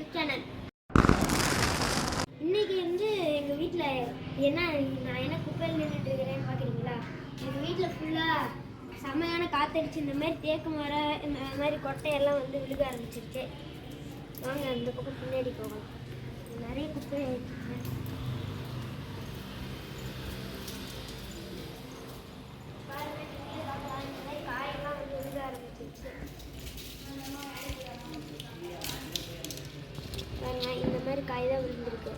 YouTube channel. இன்னைக்கு வந்து எங்கள் வீட்டில் நான் என்ன குப்பையில் நின்றுட்டு இருக்கிறேன்னு பார்க்குறீங்களா? எங்கள் வீட்டில் ஃபுல்லாக செம்மையான காற்றடிச்சு இந்த மாதிரி தேக்கு மரம் இந்த மாதிரி கொட்டையெல்லாம் வந்து விழுக ஆரம்பிச்சிருக்கு. வாங்க அந்த பக்கம் பின்னாடி போகலாம். நிறைய குப்பை காயெல்லாம் வந்து விழுக ஆரம்பிச்சிருச்சு. இந்த மாதிரி காய் தான் விழுந்திருக்கு.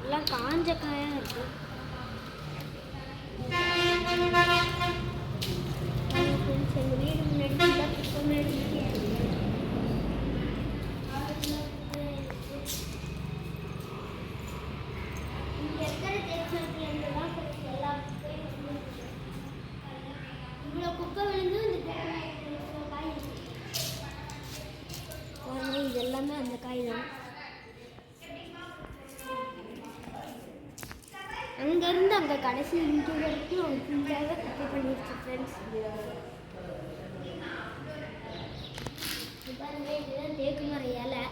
எல்லாம் காஞ்ச காயாக இருக்கு. எங்கள் வீடு முன்னாடி ஃபுல்லாக குப்பை மேடு இங்கே இருக்கிற தேக்குமரத்துலேருந்துலாம் எல்லா குப்பையும் இவ்வளோ குப்பை விழுந்து இந்த காய் இது எல்லாமே அந்த காய் தான். அங்கேருந்து அங்கே கடைசி இன்ட்டு வரைக்கும் அவங்க ஃபுல்லாகவே குப்பை பண்ணிடுச்சு ஃப்ரெண்ட்ஸ். பாருங்க, இதுதான் தேக்கு மர இலை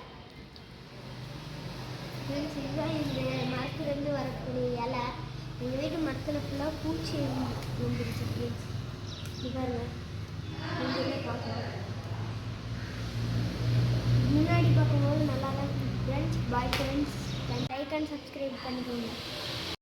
ஃப்ரெண்ட்ஸ். இதுதான் இந்த மரத்துலேருந்து வரக்கூடிய இலை. எங்கள் வீட்டு மரத்தில் ஃபுல்லாக பூச்சி வந்துருச்சு ஃப்ரெண்ட்ஸ். இது பாருங்க, நீங்களே பார்க்கலாம். முன்னாடி பார்க்கும்போது நல்லா தான் friends. Bye friends. Like and subscribe பண்ணிக்கோங்க.